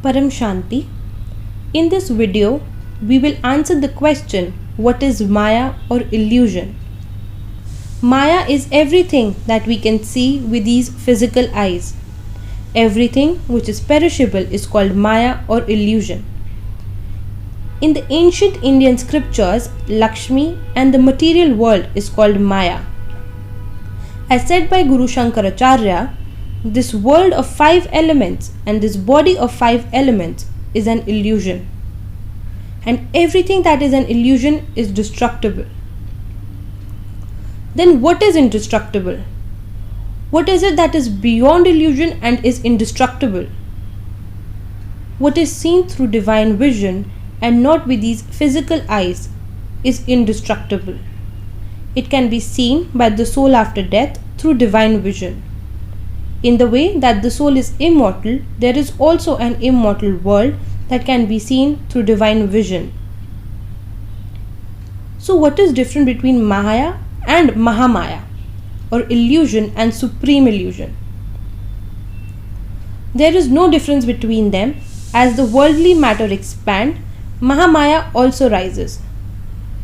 Param Shanti. In this video, we will answer the question, what is Maya or illusion? Maya is everything that we can see with these physical eyes. Everything which is perishable is called Maya or illusion. In the ancient Indian scriptures, Lakshmi and the material world is called Maya. As said by Guru Shankaracharya, this world of 5 elements and this body of 5 elements is an illusion. And everything that is an illusion is destructible. Then what is indestructible? What is it that is beyond illusion and is indestructible? What is seen through divine vision and not with these physical eyes is indestructible. It can be seen by the soul after death through divine vision. In the way that the soul is immortal, there is also an immortal world that can be seen through divine vision. So what is different between Maya and Mahamaya, or illusion and supreme illusion? There is no difference between them. As the worldly matter expands, Mahamaya also rises.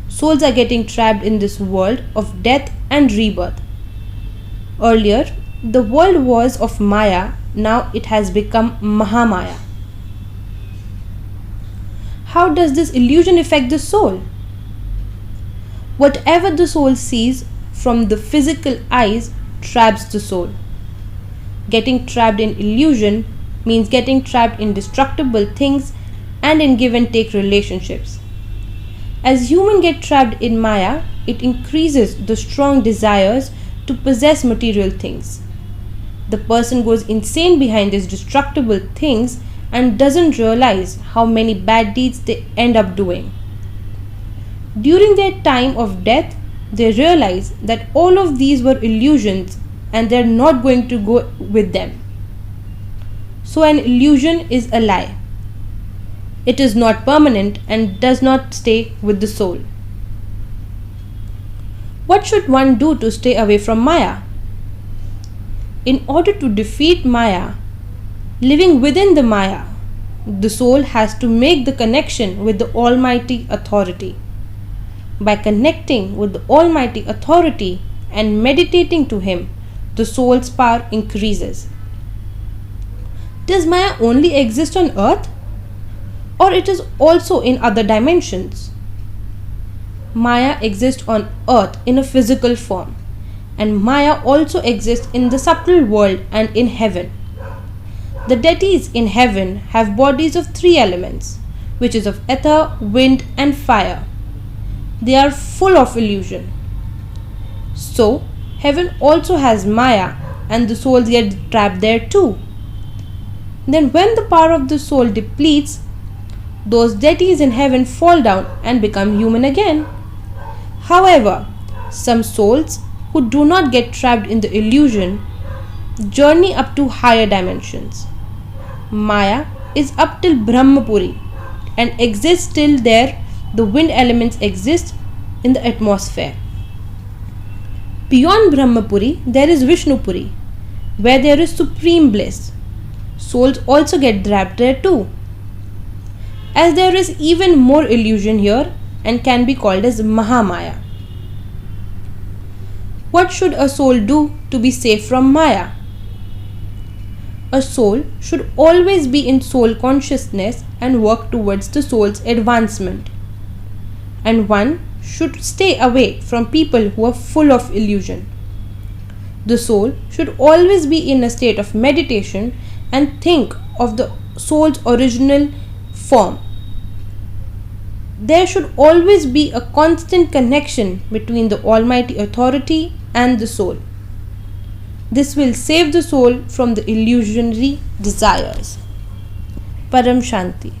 Souls are getting trapped in this world of death and rebirth. Earlier, the world was of Maya, now it has become Mahamaya. How does this illusion affect the soul? Whatever the soul sees from the physical eyes traps the soul. Getting trapped in illusion means getting trapped in destructible things and in give and take relationships. As humans get trapped in Maya, it increases the strong desires to possess material things. The person goes insane behind these destructible things and doesn't realize how many bad deeds they end up doing. During their time of death, they realize that all of these were illusions and they're not going to go with them. So an illusion is a lie. It is not permanent and does not stay with the soul. What should one do to stay away from Maya? In order to defeat Maya, living within the Maya, the soul has to make the connection with the Almighty Authority. By connecting with the Almighty Authority and meditating to Him, the soul's power increases. Does Maya only exist on earth? Or it is also in other dimensions? Maya exists on earth in a physical form, and Maya also exists in the subtle world and in heaven. The deities in heaven have bodies of 3 elements, which is of ether, wind and fire. They are full of illusion. So, heaven also has Maya and the souls get trapped there too. Then when the power of the soul depletes, those deities in heaven fall down and become human again. However, some souls who do not get trapped in the illusion journey up to higher dimensions. Maya is up till Brahmapuri and exists till there the wind elements exist in the atmosphere. Beyond Brahmapuri, there is Vishnupuri, where there is supreme bliss. Souls also get trapped there too. As there is even more illusion here and can be called as Mahamaya. What should a soul do to be safe from Maya? A soul should always be in soul consciousness and work towards the soul's advancement. And one should stay away from people who are full of illusion. The soul should always be in a state of meditation and think of the soul's original form. There should always be a constant connection between the Almighty Authority and the soul. This will save the soul from the illusionary desires. Param Shanti.